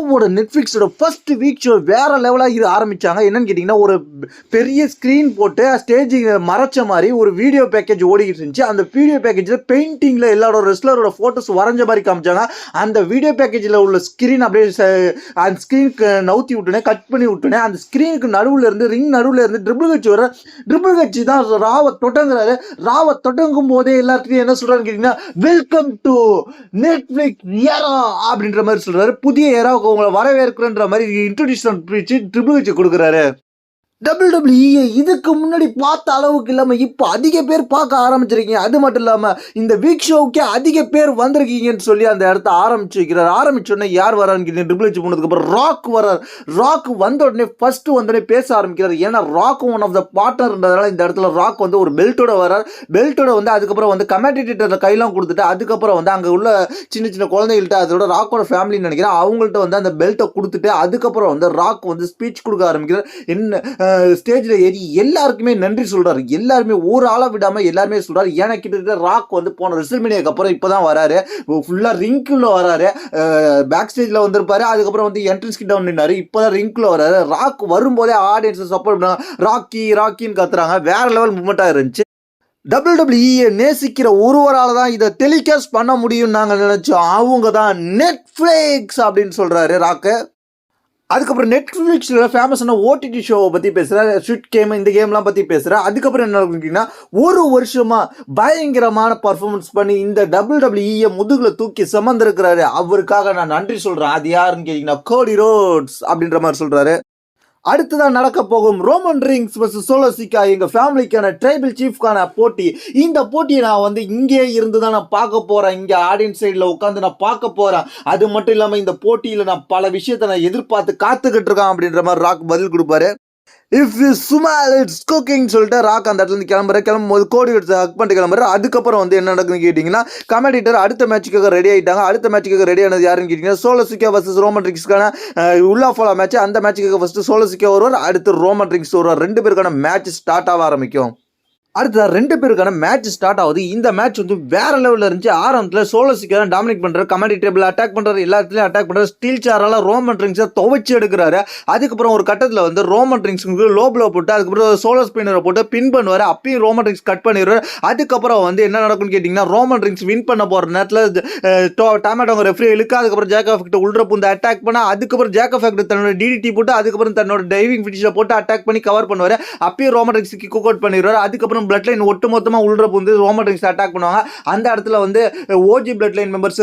நெட்ஃப்ளிக்ஸோட first week show வேற லெவலாக இது ஆரம்பிச்சாங்க. என்னன்னு கேட்டிங்கன்னா, ஒரு பெரிய ஸ்க்ரீன் போட்டு ஸ்டேஜ் மறைச்ச மாதிரி ஒரு வீடியோ பேக்கேஜ் ஓடிக்கிட்டு இருந்துச்சு. அந்த வீடியோ பேக்கேஜில் பெயிண்டிங்கில் எல்லாரோட ரெஸ்லரோட ஃபோட்டோஸ் வரைஞ்ச மாதிரி காமிச்சாங்க. அந்த வீடியோ பேக்கேஜில் உள்ள ஸ்க்ரீன் அப்படியே அந்த ஸ்க்ரீனுக்கு நவுத்தி விட்டுனே, கட் பண்ணி விட்டுனே, அந்த ஸ்க்ரீனுக்கு நடுவில் இருந்து ரிங் நடுவில் இருந்து ட்ரிபிள் கட்சி வர ட்ரிபிள் கட்சி தான் ராவை தொடங்குறாரு. ராவை தொடங்கும் போதே எல்லாத்துக்கும் என்ன சொல்றாருன்னு கேட்டிங்கன்னா, வெல்கம் டு நெட்ஃப்ளிக்ஸ் ஏரா அப்படின்ற மாதிரி சொல்றாரு. புதிய ஏரா உங்களை வரவேற்கிறன்ற மாதிரி இன்ட்ரோடியூஷன் ட்ரிபிள் கட்சி கொடுக்குறாரு. WWE இதுக்கு முன்னாடி பார்த்த அளவுக்கு இல்லாமல் இப்போ அதிக பேர் பார்க்க ஆரம்பிச்சிருக்கீங்க. அது மட்டும் இல்லாமல் இந்த வீக் ஷோவுக்கே அதிக பேர் வந்திருக்கீங்கன்னு சொல்லி அந்த இடத்த ஆரம்பிச்சு வைக்கிறார். ஆரம்பிச்சோடனே யார் வரான்னு ட்ரிபிள் ஹெச் போனதுக்கப்புறம் ராக் வரார். ராக் வந்த உடனே ஃபர்ஸ்ட் வந்தோடனே பேச ஆரம்பிக்கிறார். ஏன்னா ராக் ஒன் ஆஃப் த பார்ட்னர்ன்றதுனால இந்த இடத்துல ராக் வந்து ஒரு பெல்ட்டோட வரார். பெல்ட்டோட வந்து அதுக்கப்புறம் வந்து கமெண்டேட்டர் கையெல்லாம் கொடுத்துட்டு அதுக்கப்புறம் வந்து அங்கே உள்ள சின்ன சின்ன குழந்தைகள்கிட்ட அதோட ராக்கோட ஃபேமிலின்னு நினைக்கிறேன் அவங்கள்ட்ட வந்து அந்த பெல்ட்டை கொடுத்துட்டு அதுக்கப்புறம் வந்து ராக் வந்து ஸ்பீச் கொடுக்க ஆரம்பிக்கிறார். என்ன ஸ்டேஜில் ஏறி எல்லாருக்குமே நன்றி சொல்கிறாரு. எல்லாருமே ஒரு ஆளை விடாமல் எல்லாருமே சொல்கிறாரு. ஏன்னா கிட்டத்தட்ட ராக் வந்து போன ரெசல்மேனியாக்கு அப்புறம் இப்போ தான் வராரு. ஃபுல்லாக ரிங்குள்ள வராரு. பேக் ஸ்டேஜில் வந்திருப்பாரு. அதுக்கப்புறம் வந்து என்ட்ரன்ஸ் கிட்ட நின்னாரு. இப்போ தான் ரிங்குள்ள வராரு. ராக் வரும்போதே ஆடியன்ஸை சப்போர்ட் பண்ணாங்க. ராக்கி ராக்கின்னு கத்துறாங்க. வேற லெவல் மூமெண்ட்டாக இருந்துச்சு. WWE நேசிக்கிற ஒருவரால் தான் இதை டெலிகாஸ்ட் பண்ண முடியும் நாங்கள் நினைச்சோம். அவங்க தான் நெட்ஃப்ளிக்ஸ் அப்படின்னு சொல்கிறாரு ராக்கு. அதுக்கப்புறம் நெட்ஃப்ளிக்ஸில் ஃபேமஸான ஓடிடி ஷோவை பற்றி பேசுகிறேன். ஸ்விட் கேம் இந்த கேம்லாம் பற்றி பேசுகிறேன். அதுக்கப்புறம் என்ன கேட்டிங்கன்னா, ஒரு வருஷமாக பயங்கரமான பர்ஃபார்மன்ஸ் பண்ணி இந்த WWE முதுகில் தூக்கி சுமந்திருக்கிறாரு. அவருக்காக நான் நன்றி சொல்கிறேன். அது யாருன்னு கேட்டிங்கன்னா, கோடி ரோட்ஸ் அப்படின்ற மாதிரி சொல்கிறாரு. அடுத்ததான் நடக்க போகும் ரோமன் ரிங்ஸ் வர்சஸ் சோலோ சிக்கா எங்கள் ஃபேமிலிக்கான ட்ரைபிள் சீஃப்கான போட்டி. இந்த போட்டியை நான் வந்து இங்கே இருந்து தான் நான் பார்க்க போகிறேன். இங்கே ஆடியன்ஸ் சைடில் உட்காந்து நான் பார்க்க போகிறேன். அது மட்டும் இல்லாமல் இந்த போட்டியில் நான் பல விஷயத்தை நான் எதிர்பார்த்து காத்துக்கிட்டு இருக்கேன் அப்படின்ற மாதிரி ராக் பதில் கொடுப்பாரு. If you smile it's cooking சொல்லிட்டு ராக் அந்த இடத்துல கிளம்பும்போது கோடி எடுத்து ஹக் பண்ணிட்டு கிளம்புற. அதுக்கப்புறம் வந்து என்ன நடக்குதுன்னு கேட்டிங்கன்னா, கமெண்டேட்டர் அடுத்த மேட்சுக்காக ரெடி ஆகிட்டாங்க. அடுத்த மேட்சுக்காக ரெடி ஆனது யாருன்னு கேட்டிங்கன்னா, சோலோ சிக்கா வர்சஸ் ரோமன் ரிங்ஸ்க்கான உள்ளா ஃபாலோ மேட்ச். அந்த மேட்சுக்காக ஃபஸ்ட்டு சோலோ சிக்கா வருவார். அடுத்து ரோமன் ரிங்ஸ் வருவார். ரெண்டு பேருக்கான மேட்ச் ஸ்டார்ட் ஆக ஆரம்பிக்கும். அடுத்ததான் ரெண்டு பேருக்கான மேட்ச் ஸ்டார்ட் ஆகுது. இந்த மேட்ச் வந்து வேற லெவலில் இருந்துச்சு. ஆரம்பத்தில் சோலோ சிக்கா டாமினேட் பண்ணுறாரு. கமெண்டி டேபிள் அட்டாக் பண்ணுறாரு. எல்லா இடத்துலையும் அட்டாக் பண்ணுறாரு. ஸ்டீல் சாரால் ரோமன் ரிங்ஸை துவைச்சு எடுக்கிறாரு. அதுக்கப்புறம் ஒரு கட்டத்தில் வந்து ரோமன் ரிங்ஸுக்கு லோ ப்ளோ போட்டு அதுக்கப்புறம் சோலோ ஸ்பின்னரை போட்டு பின் பண்ணுவார். அப்பயும் ரோமன் ரிங்ஸ் கட் பண்ணிடுவார். அதுக்கப்புறம் வந்து என்ன நடக்கும்னு கேட்டிங்கன்னா, ரோமன் ரிங்ஸ் வின் பண்ண போகிற நேரத்தில் டொமேட்டோங்க ரெஃப்ரி இழுக்க. அதுக்கப்புறம் ஜாக் ஆஃப் கிட்ட உள்ள பூந்து அட்டாக் பண்ண. அதுக்கப்புறம் ஜாக் ஆஃப் கிட்ட தன்னோட டிடிடி போட்டு அதுக்கப்புறம் தன்னோட டைவிங் ஃபினிஷில் போட்டு அட்டாக் பண்ணி கவர் பண்ணுவார். அப்பயும் ரோமன் ரிங்ஸ் கிக் அவுட் பண்ணிடுவார். அதுக்கப்புறம் பிளட் லைன் ஒட்டு மொத்தமாக உள்ள வந்து ரோமன் ரிங்ஸ் அட்டாக் பண்ணுவாங்க. அந்த இடத்துல வந்து OG blood line members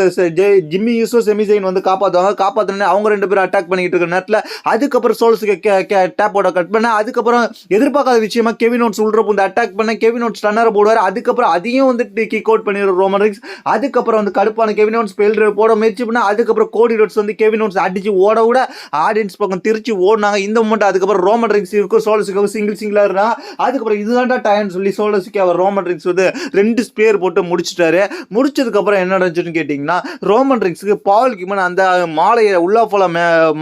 Jimmy Uso Sami Zayn வந்து காப்பாற்றணும். அவங்க ரெண்டு பேரும் அட்டாக் பண்ணிட்டு இருக்க நேரத்தில் அதுக்கப்புறம் சோல்ஸுக்கு டேப்போட கட் பண்ண. அதுக்கப்புறம் எதிர்பார்க்காத விஷயமா கெவின் ஓட்ஸ் உள்ள வந்து அட்டாக் பண்ண. கெவின் ஓட்ஸ் டன்னரை போடுவார். அதுக்கப்புறம் அதையும் வந்து கிக் அவுட் பண்ணிடுற ரோமன் ரிங்ஸ். அதுக்கப்புறம் வந்து கடுப்பான கெவின் ஓட்ஸ் போட முயற்சி பண்ண. அதுக்கப்புறம் கோடி ரோட்ஸ் வந்து கெவின் ஓட்ஸ் அடிச்சு ஓட விட ஆடியன்ஸ் பக்கம் திருச்சி ஓடினாங்க. இந்த மூமெண்ட் அதுக்கப்புறம் ரோமன் ரிங்ஸ் இருக்கும் சோலோசிக்காக சிங்கிளாக இருந்தாங்க. அதுக்கப்புறம் இதுதான்டா டைம் சொல்லி சோலோசிக்கு அவர் ரோமன் ரிங்ஸ் வந்து 2 ஸ்பேர் போட்டு முடிச்சிட்டாரு. முடிச்சதுக்கப்புறம் என்ன நடந்துச்சுன்னு கேட்டிங்கன்னா, ரோமன் ரிங்ஸுக்கு பால் கிமன் அந்த மாலையை உள்ளா போல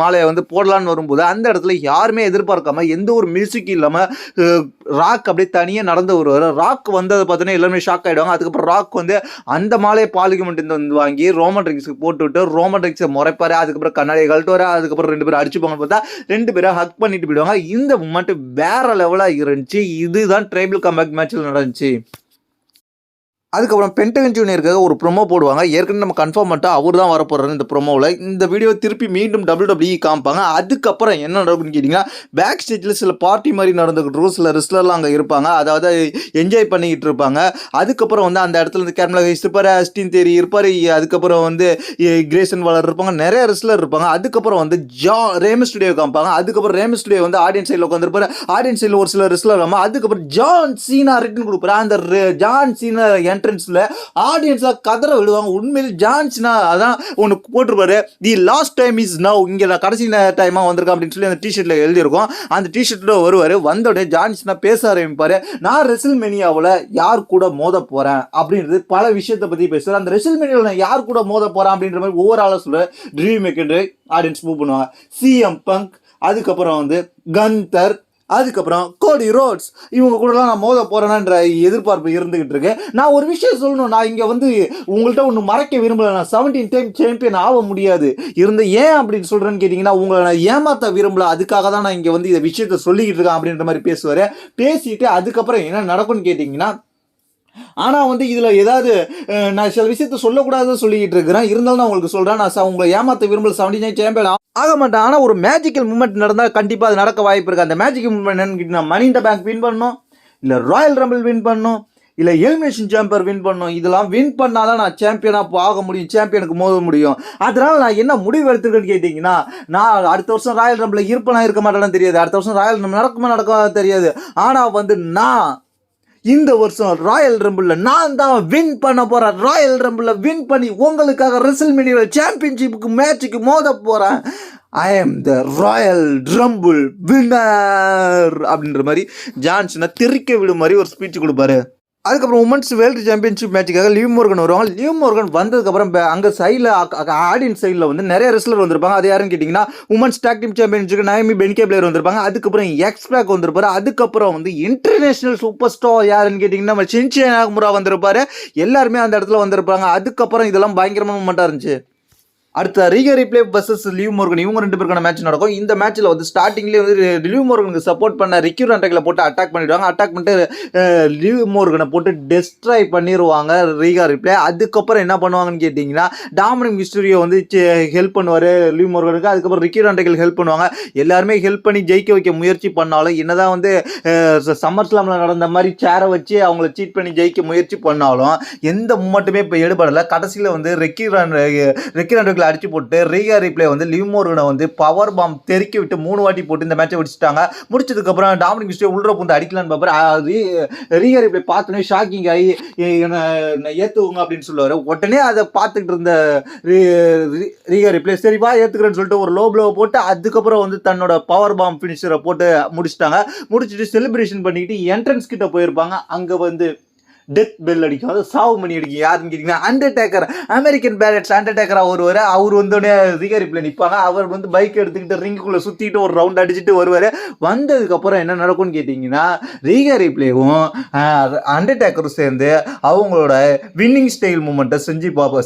மாலையை வந்து போடலான்னு வரும்போது அந்த இடத்துல யாருமே எதிர்பார்க்காம எந்த ஒரு மியூசிக் இல்லாமல் ராக் அப்படியே தனியாக நடந்து வருவார். ராக் வந்ததை பார்த்தோன்னா எல்லாருமே ஷாக் ஆகிடுவாங்க. அதுக்கப்புறம் ராக் வந்து அந்த மாலையை பால் கிமன் வந்து வாங்கி ரோமன் ரிங்ஸுக்கு போட்டுவிட்டு ரோமன் ரிங்ஸை முறைப்பாரு. அதுக்கப்புறம் கண்ணாடியை கழட்டுவார். அதுக்கப்புறம் 2 பேரும் அடிச்சுப்பாங்கன்னு பார்த்தா 2 பேரும் ஹக் பண்ணிட்டு போயிடுவாங்க. இந்த மூமெண்ட் வேற லெவலாக இருந்துச்சு. இதுதான் ட்ரைபிள் கம்பேக் மேட்சில் நடந்துச்சு. அதுக்கப்புறம் பென்டகன் ஜூனியருக்காக ஒரு ப்ரொமோ போடுவாங்க. ஏற்கனவே நம்ம கன்ஃபார்ம் பண்ணிட்டா அவர் தான் வரப்போறாரு இந்த ப்ரொமோவில். இந்த வீடியோ திருப்பி மீண்டும் WWE காமிப்பாங்க. அதுக்கப்புறம் என்ன நடக்குன்னு கேட்டிங்கன்னா, பேக் ஸ்டேஜில் சில பார்ட்டி மாதிரி நடந்துக்கிட்டு இருக்கும். சில ரெஸ்லர்லாம் அங்கே இருப்பாங்க. அதாவது என்ஜாய் பண்ணிக்கிட்டு இருப்பாங்க. அதுக்கப்புறம் வந்து அந்த இடத்துல வந்து கேரளா இருப்பார், அஸ்டின் தேரி இருப்பார். அதுக்கப்புறம் வந்து கிரேசன் வாலர் இருப்பாங்க. நிறைய ரெஸ்லர் இருப்பாங்க. அதுக்கப்புறம் வந்து ரேமஸ் ஸ்டுடியோ காமிப்பாங்க. அதுக்கப்புறம் ரேமஸ் ஸ்டுடியோ வந்து ஆடியன்ஸ் சைடில் உட்காந்துருப்பாரு. ஆடியன்ஸ் சைடில் ஒரு சில ரெஸ்லர் இருப்பாங்க. அதுக்கப்புறம் ஜான் சீனா ரிட்டன் கொடுப்பாரு. அந்த ஜான் சீனா ஆடியன்ஸ்ல கதற விடுவாங்க. உண்மையில் ஜான்ஸ்னா அதான் ஒன்று போட்டிருப்பாரு, the last time is now. இங்கே நான் கடைசி டைமா வந்திருக்கேன் அப்படின்னு சொல்லி அந்த டிஷர்ட்ல எழுதியிருக்கோம். அந்த டிஷர்ட்ல வருவார். வந்தோடனே ஜான்ஸ்னா பேச ஆரம்பிப்பாரு. நான் ரெசில்மேனியாவில் யார் கூட மோத போறேன் அப்படின்றது பல விஷயத்தை பத்தி பேசுறேன். அந்த ரெசில்மேனியாவில் நான் யார் கூட மோத போறேன் அப்படின்ற மாதிரி ஒவ்வொரு ஆளாக சொல்லுவேன். ட்ரீம் மேக்கர் ஆடியன்ஸ் மூவ் பண்ணுவாங்க. சிஎம் பங்க், அதுக்கப்புறம் வந்து கந்தர், அதுக்கப்புறம் கோடி ரோட்ஸ் இவங்க கூடலாம் நான் மோத போகிறேன்னான்ற எதிர்பார்ப்பு இருந்துகிட்டு இருக்கு. நான் ஒரு விஷயம் சொல்லணும், நான் இங்கே வந்து உங்கள்கிட்ட ஒன்று மறைக்க விரும்பலை. நான் 17 டைம் சாம்பியன் ஆக முடியாது ஏன் அப்படின்னு சொல்கிறேன்னு கேட்டிங்கன்னா, உங்களை நான் ஏமாற்ற விரும்பலை. அதுக்காக தான் நான் இங்கே வந்து இந்த விஷயத்த சொல்லிக்கிட்டு இருக்கேன் அப்படின்ற மாதிரி பேசுவார். பேசிட்டு அதுக்கப்புறம் என்ன நடக்கும்னு கேட்டிங்கன்னா, ஆனால் வந்து இதில் ஏதாவது நான் சில விஷயத்த சொல்லக்கூடாதுன்னு சொல்லிக்கிட்டு இருக்கிறேன். இருந்தாலும் நான் உங்களுக்கு சொல்கிறேன், நான் உங்களை ஏமாற்ற விரும்பல. 17 சாம்பியன் ஆக மாட்டேன். ஆனால் ஒரு மேஜிக்கல் மூமெண்ட் நடந்தால் கண்டிப்பாக அது நடக்க வாய்ப்பு இருக்குது. அந்த மேஜிக்கல் மூமெண்ட் என்னன்னு கேட்டிங்கன்னா, மணி இன் த பேங்க் வின் பண்ணணும், இல்லை ராயல் ரம்பிள் வின் பண்ணணும், இல்லை எலிமினேஷன் சாம்பியன் வின் பண்ணணும். இதெல்லாம் வின் பண்ணால் தான் நான் சாம்பியனாக ஆக முடியும், சாம்பியனுக்கு மோத முடியும். அதனால் நான் என்ன முடிவு எடுத்துருக்கேன்னு கேட்டிங்கன்னா, நான் அடுத்த வருஷம் ராயல் ரம்பிள் இருப்பேனா இருக்க மாட்டேன்னு தெரியாது, அடுத்த வருஷம் ராயல் ரம்பிள் நடக்குமா தெரியாது. ஆனால் வந்து நான் இந்த வருஷம் ராயல் ரம்பிளில் நான் தான் வின் பண்ண போகிறேன். ராயல் ரம்பிளில் வின் பண்ணி உங்களுக்காக ரெஸ்ல்மேனியா சாம்பியன்ஷிப்புக்கு மேட்சுக்கு மோத போகிறேன். ஐ ஆம் த ராயல் ரம்பிள் வின்னர் அப்படின்ற மாதிரி ஜான்சனை தெரிக்க விடும் மாதிரி ஒரு ஸ்பீச் கொடுப்பாரு. அதுக்கப்புறம் உமன்ஸ் வேர்ல்டு சாம்பியன்ஷிப் மேட்சுக்காக லிவ் மோர்கன் வருவாங்க. லிவ் மோர்கன் வந்ததுக்கப்புறம் அங்கே சைடில் ஆடியன்ஸ் சைடில் வந்து நிறைய ரெஸ்லர் வந்திருப்பாங்க. அது யாருன்னு கேட்டிங்கன்னா, women's tag team championship Naomi Bianca Belair வந்திருப்பாங்க. அதுக்கப்புறம் எக்ஸ்பேக் வந்திருப்பாரு. அதுக்கப்புறம் வந்து இன்டர்நேஷனல் சூப்பர் ஸ்டார் யாருன்னு கேட்டிங்கன்னா, நம்ம ஷின்சி நாகமுரா வந்திருப்பாரு. எல்லாருமே அந்த இடத்துல வந்திருப்பாங்க. அதுக்கப்புறம் இதெல்லாம் பயங்கரமான மூமெண்ட்டாக இருந்துச்சு. அடுத்த ரிகா ரிப்ளே வர்சஸ் லிவ் மோர்கன் இவங்க 2 பேருக்கான மேட்ச் நடக்கும். இந்த மேட்ச்சில் வந்து ஸ்டார்டிங்லேயே வந்து லிவ் மோர்கனுக்கு சப்போர்ட் பண்ண ரிக்கி ராண்டகில் போட்டு அட்டாக் பண்ணிவிடுவாங்க. அட்டாக் பண்ணிட்டு லிவ் மோர்கனை போட்டு டெஸ்ட்ராய் பண்ணிடுவாங்க ரிகா ரிப்ளே. அதுக்கப்புறம் என்ன பண்ணுவாங்கன்னு கேட்டிங்கன்னா, டாமினிக் மிஸ்டீரியோ வந்து ஹெல்ப் பண்ணுவார் லிவ் மோர்கனுக்கு. அதுக்கப்புறம் ரிக்கி ராண்டகில் ஹெல்ப் பண்ணுவாங்க. எல்லாருமே ஹெல்ப் பண்ணி ஜெயிக்க வைக்க முயற்சி பண்ணாலும், என்னதான் வந்து சம்மர் ஸ்லாமில் நடந்த மாதிரி சேரை வச்சு அவங்கள சீட் பண்ணி ஜெயிக்க முயற்சி பண்ணாலும் எந்த மூமெண்ட்டுமே இப்போ எடுபடலை. கடைசியில் வந்து ரிக்கி ராண்டகில் அடிச்சு போட்டு ரிகா ரிப்ளே வந்து லிவ் மோர்கனை வந்து பவர் பாம் தெறிக்க விட்டு 3 வாட்டி போட்டு இந்த மேட்சை முடிச்சிட்டாங்க. முடிச்சதுக்கப்புறம் டாமினிக் மிஸ்டீரியோ உள்ள பூந்து அடிக்கலான்னு பார்ப்பாரு. ரிகா ரிப்ளே பார்த்தோன்னே ஷாக்கிங் ஆகி என்ன ஏற்றுவோங்க அப்படின்னு சொல்லுவார். உடனே அதை பார்த்துக்கிட்டு இருந்த ரிகா ரிப்ளே சரிப்பா ஏற்றுக்கிறேன்னு சொல்லிட்டு ஒரு லோ ப்ளோ போட்டு அதுக்கப்புறம் வந்து தன்னோட பவர் பாம் ஃபினிஷரை போட்டு முடிச்சிட்டாங்க. முடிச்சுட்டு செலிப்ரேஷன் பண்ணிக்கிட்டு என்ட்ரன்ஸ் கிட்ட போயிருப்பாங்க. அங்கே வந்து டெத் பெல் அடிக்கும், அது சாவு மணி அடிக்கும். யாருன்னு கேட்டிங்கன்னா, அண்டர்டேக்கர், அமெரிக்கன் பேலட்ஸ் அண்டர்டேக்கராக வருவார். அவர் வந்தோடனே ரிகா ரிப்ளே நிற்பாங்க. அவர் வந்து பைக் எடுத்துக்கிட்டு ரிங்குக்குள்ளே சுற்றிட்டு ஒரு ரவுண்ட் அடிச்சுட்டு வருவார். வந்ததுக்கப்புறம் என்ன நடக்கும்னு கேட்டிங்கன்னா, ரிகா ரிப்ளேவும் அண்டர்டேக்கரும் சேர்ந்து அவங்களோட வின்னிங் ஸ்டைல் மூமெண்ட்டை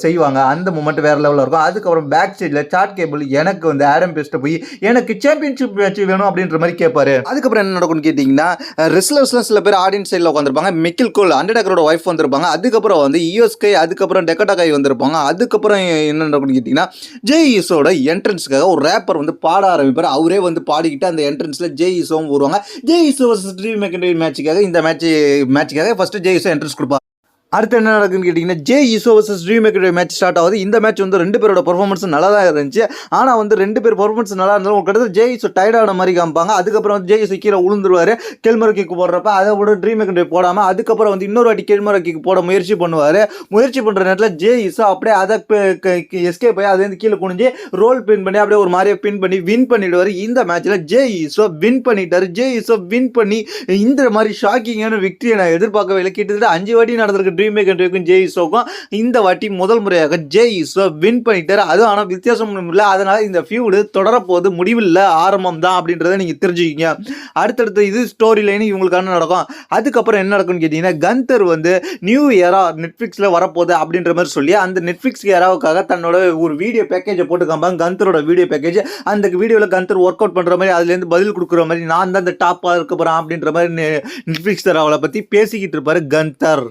செய்வாங்க. அந்த மூமெண்ட் வேறு லெவலில் இருக்கும். அதுக்கப்புறம் பேக் ஸ்டேஜில் சாட் கேபிள் எனக்கு வந்து ஆடம் பெஸ்ட்டை போய் எனக்கு சாம்பியன்ஷிப் மேட்ச் வேணும் அப்படின்ற மாதிரி கேட்பாரு. அதுக்கப்புறம் என்ன நடக்கும்னு கேட்டிங்கன்னா, ரெஸ்லர்ஸ்லாம் சில பேர் ஆடியன்ஸ் சைடில் உட்காந்துருப்பாங்க. மிக்கில் கோல் அண்டர்டேக்கர் வைஃப் வந்திருப்பாங்க. அதுக்கப்புறம் வந்து ஈயோஸ்கை, அதுக்கப்புறம் டெக்கடாகாய் வந்திருப்பாங்க. அதுக்கப்புறம் என்ன நடக்கும்னு கேட்டிங்கன்னா, ஜேஇஸோட என்ட்ரன்ஸுக்காக ஒரு ரேப்பர் வந்து பாட ஆரம்பிப்பார். அவரே வந்து பாடிக்கிட்டு அந்த என்ட்ரன்ஸில் ஜேஇஸோவும் வருவாங்க. ஜேஇஸோ வர்சஸ் ட்ரீ மேக்கண்டரி மேட்சுக்காக இந்த மேட்சுக்காக ஃபஸ்ட்டு ஜேஇஸோ என்ட்ரன்ஸ் கொடுப்பாங்க. அடுத்து என்ன நடக்குன்னு கேட்டிங்கன்னா, ஜேஇஸோ வர்சஸ் ட்ரீ மேக்கண்டரி மேட்ச் ஸ்டார்ட் ஆகுது. இந்த மேட்ச் வந்து 2 பேரோட பர்ஃபார்மன்ஸ் நல்லா தான் இருந்துச்சு. ஆனால் வந்து 2 பேர் பர்ஃபார்மன்ஸ் நல்லா இருந்தாலும் ஒரு கிட்டத்தட்ட ஜேஇஸோ டயர்டான மாதிரி காமிப்பாங்க. அதுக்கப்புறம் வந்து ஜேஇஸோ கீழே விழுந்துருவார். கெல்மரோ கிக் போடுறப்ப அதை விட ட்ரீ மேக்கண்டரி போடாமல் அதுக்கப்புறம் வந்து இன்னொரு வாட்டி கெல்மரோ கிக் போட முயற்சி பண்ணுவார். முயற்சி பண்ணுற நேரத்தில் ஜேஇஸோ அப்படியே அதை எஸ்கேப் ஆகி அதுலேருந்து கீழே குனிஞ்சு ரோல் பின் பண்ணி அப்படியே ஒரு மாதிரியே பின் பண்ணி வின் பண்ணிவிடுவார். இந்த மேட்ச்சில் ஜேஇஸோ வின் பண்ணிட்டார். ஜேஇஸோ வின் பண்ணி இந்த மாதிரி ஷாக்கிங்கான விக்டரியை நான் எதிர்பார்க்கவே இல்லை. கிட்டத்தட்ட 5 வாட்டி நடந்திருக்கு ட்ரீம் மேக்கண்டரிக்கும் ஜேஇஸோக்கும். இந்த வாட்டி முதல் முறையாக ஜேஇஸோ வின் பண்ணிட்டார். அது ஆனால் வித்தியாசம் இல்லை. அதனால் இந்த ஃபியூடு தொடரப்போது முடிவில் ஆரம்பம் தான் அப்படின்றத நீங்கள் தெரிஞ்சுக்கிங்க. அடுத்தடுத்து இது ஸ்டோரி லைன் இவங்களுக்கான நடக்கும். அதுக்கப்புறம் என்ன நடக்கும்னு கேட்டிங்கன்னா, கந்தர் வந்து நியூ ஏரா நெட்ஃப்ளிக்ஸில் வரப்போகுது அப்படின்ற மாதிரி சொல்லி அந்த நெட்ஃப்ளிக்ஸ் ஏராவுக்காக தன்னோட ஒரு வீடியோ பேக்கேஜை போட்டு காமிப்பாங்க. கந்தரோட வீடியோ பேக்கேஜ். அந்த வீடியோவில் கந்தர் ஒர்க் அவுட் பண்ணுற மாதிரி அதுலேருந்து பதில் கொடுக்குற மாதிரி நான் தான் அந்த டாப்பாக இருக்க போகிறேன் அப்படின்ற மாதிரி நெட்ஃப்ளிக்ஸ் ஏராவை பற்றி பேசிக்கிட்டு இருப்பார் கந்தர்.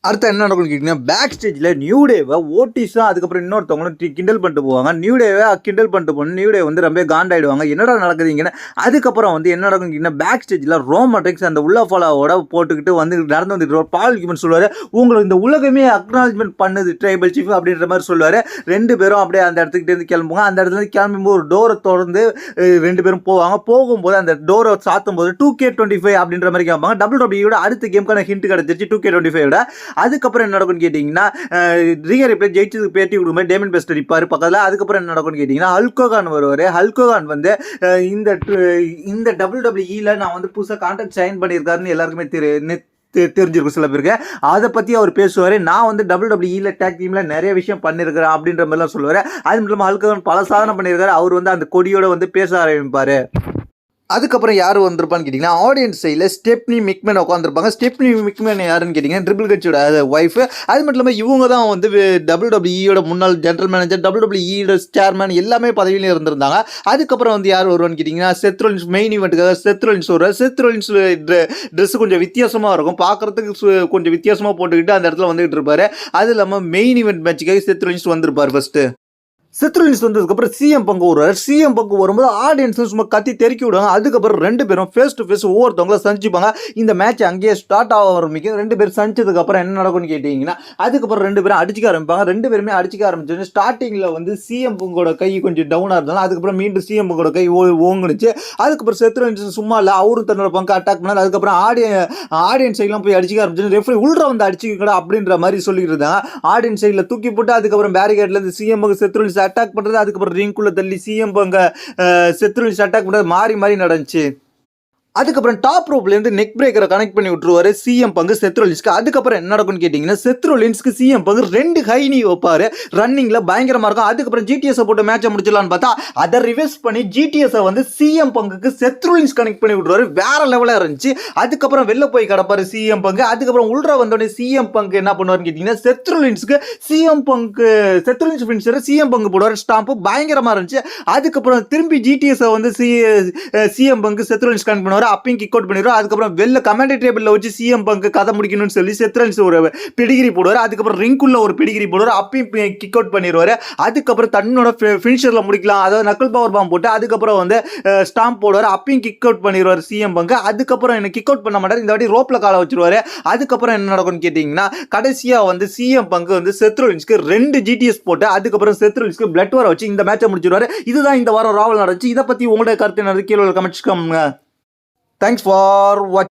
அடுத்து என்ன நடக்கும்னு கேட்டிங்கன்னா, பேக் ஸ்டேஜில் நியூ டேவை ஓட்டிஸும் அதுக்கப்புறம் இன்னொருத்தவங்களும் கிண்டல் பண்ணிட்டு போவாங்க. நியூ டேவை கிண்டல் பண்ணிட்டு போகணும். நியூ டே வந்து ரொம்ப காண்டாயிடுவாங்க. என்னடா நடக்குதுங்கன்னு. அதுக்கப்புறம் வந்து என்ன நடக்கும்னு கேட்டிங்கன்னா, பேக் ஸ்டேஜில் ரோமட்ரிக்ஸ் அந்த உள்ள ஃபாலோவோட போட்டுக்கிட்டு வந்து நடந்து வந்துட்டு பால் கிமன் சொல்லுவார், உங்களுக்கு இந்த உலகமே அக்னாலஜ்மெண்ட் பண்ணுது ட்ரைபல் சீஃப் அப்படின்ற மாதிரி சொல்லுவார். 2 பேரும் அப்படியே அந்த இடத்துக்கிட்டேருந்து கிளம்புவாங்க. அந்த இடத்துலேருந்து கிளம்பும்போது ஒரு டோரை திறந்து 2 பேரும் போவாங்க. போகும்போது அந்த டோரை சாத்தும் போது 2K25 அப்படின்ற மாதிரி கேட்பாங்க. WWE அடுத்த கேமுக்கான ஹிண்ட் கிடச்சிருச்சு 2K25. அதுக்கப்புறம் என்ன நடக்கும்னு கேட்டிங்கன்னா, ரிகா ரிப்ளே ஜெயிச்சதுக்கு பேட்டி கொடுக்கும் மாதிரி டேமன் பெஸ்ட் இருப்பார் பக்கத்தில். அதுக்கப்புறம் என்ன நடக்கும்னு கேட்டிங்கன்னா, ஹல்கோகான் வருவார். ஹல்கோகான் வந்து இந்த WWE நான் வந்து புதுசாக கான்ட்ராக்ட் சைன் பண்ணியிருக்காருன்னு எல்லாருக்குமே தெரிஞ்சிருக்கும் சில பேருக்கு. அதை பற்றி அவர் பேசுவார். நான் வந்து WWE டேக் டீமில் நிறைய விஷயம் பண்ணியிருக்கிறேன் அப்படின்ற மாதிரிலாம் சொல்லுவார். அது மட்டும் இல்லாமல் ஹல்கோகான் பல சாதனை பண்ணியிருக்காரு. அவர் வந்து அந்த கொடியோட வந்து பேச ஆரம்பிப்பார். அதுக்கப்புறம் யார் வந்திருப்பான்னு கேட்டிங்கன்னா ஆடியன்ஸ் சைடில் ஸ்டெப்னி மிக்மேன் உட்காந்துருப்பாங்க. ஸ்டெப்னி மிக்மேன் யாருன்னு கேட்டிங்கன்னா ட்ரிபிள் ஹெச்சோட ஒய்ஃபு. அது மட்டும் இல்லாமல் இவங்க தான் வந்து WWE முன்னாள் ஜென்ரல் மேனேஜர், WWE சேர்மேன் எல்லாமே பதவியில இருந்திருந்தாங்க. அதுக்கப்புறம் வந்து யார் வருவான்னு கேட்டிங்கன்னா செத் ரோலின்ஸ். மெயின் ஈவெண்ட்டுக்காக செத் ரோலின்ஸ் வருவார். செத் ரோலின்ஸ் ட்ரெஸ் கொஞ்சம் வித்தியாசமாக இருக்கும், பார்க்குறதுக்கு கொஞ்சம் வித்தியாசமாக போட்டுக்கிட்டு அந்த இடத்துல வந்துகிட்டு இருப்பார். அது இல்லாமல் மெயின் ஈவெண்ட் மேட்சுக்காக செத் ரோலின்ஸ் வந்திருப்பார் ஃபஸ்ட்டு. செத் ரோலின்ஸ் வந்ததுக்கப்புறம் சிஎம் பங்கு வருவார். சிஎம் பங்கு வரும்போது ஆடியன்ஸ் சும்மா கத்தி தெருக்கி விடுவாங்க. அதுக்கப்புறம் ரெண்டு பேரும் ஃபேஸ் டு ஃபேஸ் ஒவ்வொருத்தவங்கள சந்திச்சுப்பாங்க. இந்த மேட்ச் அங்கேயே ஸ்டார்ட் ஆக ஆரம்பிக்கும். ரெண்டு பேரும் சந்திச்சதுக்கப்புறம் என்ன நடக்கும்னு கேட்டிங்கன்னா அதுக்கப்புறம் ரெண்டு பேரும் அடிச்சிக்க ஆரம்பிப்பாங்க. ரெண்டு பேருமே அடிச்சிக்க ஆரம்பிச்சு ஸ்டார்டிங்கில் வந்து சிஎம் பங்கோட கை கொஞ்சம் டவுனாக இருந்தாலும் அதுக்கப்புறம் மீண்டும் சிஎம் பங்கோட கை ஓங்குனுச்சு. அதுக்கப்புறம் செத் ரோலின்ஸ் சும்மா இல்லை, அவரும் தன்னோட பங்கு அட்டாக் பண்ணார். அதுக்கப்புறம் ஆடியன்ஸ் சைட்லாம் போய் அடிச்சிக்க ஆரம்பிச்சு ரெஃப்ரி உள்ள வந்து அடிச்சிக்கடா அப்படின்ற மாதிரி சொல்லிட்டு இருந்தாங்க. ஆடியன்ஸ் சைடில் தூக்கி போட்டு அதுக்கப்புறம் பேரிகேட்லேருந்து சிஎம் பங்கு செத் ரோலின்ஸ் அட்டாக் பண்றது. அதுக்கப்புறம் ரிங்குள்ள தள்ளி சிஎம் பங்க செத் ரோலின்ஸ் அட்டாக் பண்றது மாறி நடந்துச்சு. அதுக்கப்புறம் டாப் ரோப்லேருந்து நெக் பிரேக்கரை கனெக்ட் பண்ணி விட்டுருவாரு சிஎம் பங்கு செத் ரோலின்ஸ்க்கு. அதுக்கப்புறம் என்ன நடக்கும்னு கேட்டிங்கன்னா செத் ரோலின்ஸ்க்கு சிஎம் பங்கு 2 ஹை நீ வைப்பாரு. ரன்னிங்கில் பயங்கரமாக இருக்கும். அதுக்கப்புறம் ஜிடிஎஸை போட்டு மேட்சை முடிச்சிடலான்னு பார்த்தா அதை ரிவர்ஸ் பண்ணி ஜிடிஎஸை வந்து சிஎம் பங்குக்கு செத் ரோலின்ஸ் கனெக்ட் பண்ணி விட்டுருவாரு. வேற லெவலாக இருந்துச்சு. அதுக்கப்புறம் வெளில போய் கிடப்பாரு சிஎம் பங்கு. அதுக்கப்புறம் உள்ள வந்தோடனே சிஎம் பங்கு என்ன பண்ணுவாருன்னு கேட்டிங்கன்னா செத் ரோலின்ஸ்க்கு சிஎம் ஃபினிஷர் சிஎம் பங்கு போடுவார். ஸ்டாம்பு பயங்கரமாக இருந்துச்சு. அதுக்கப்புறம் திரும்பி ஜிடிஎஸை வந்து சிஎம் பங்கு செத் ரோலின்ஸ் கனெக்ட் பண்ணுவார். அப்பயும் கிக் அவுட் பண்ணிடுவார். அதுக்கப்புறம் வெளில கமெண்ட்ரி டேபிள்ல வச்சு சிஎம் பங்கு கதை முடிக்கணும்னு சொல்லி செத் ரோலின்ஸ் ஒரு பிடிகிரி போடுவார். அதுக்கப்புறம் ரிங்குள்ள ஒரு பிடிகிரி போடுவார். அப்பயும் கிக் அவுட் பண்ணிடுவார். அதுக்கப்புறம் தன்னோட ஃபினிஷர்ல முடிக்கலாம், அதாவது நக்கல் பவர் பாம் போட்டு அதுக்கப்புறம் வந்து ஸ்டாம்ப் போடுவார். அப்பயும் கிக் அவுட் பண்ணிடுவார் சிஎம் பங்கு. அதுக்கப்புறம் என்ன கிக் அவுட் பண்ண மாட்டார், இந்த வாட்டி ரோப்ல காலை வச்சிருவாரு. அதுக்கப்புறம் என்ன நடக்கும்னு கேட்டீங்கன்னா கடைசியா வந்து சிஎம் பங்கு வந்து செத் ரோலின்ஸ்க்கு 2 ஜிடிஎஸ் போட்டு அதுக்கப்புறம் செத் ரோலின்ஸ்க்கு பிளட் வர வச்சு இந்த மேட்சை முடிச்சிருவாரு. இதுதான் இந்த வாரம் ராவல் நடந்துச்சு. இதை பத்தி உங்களோட கருத்து என்னது கீழே கமெண்ட்ஸ் பண்ணுங்க. Thanks for watching.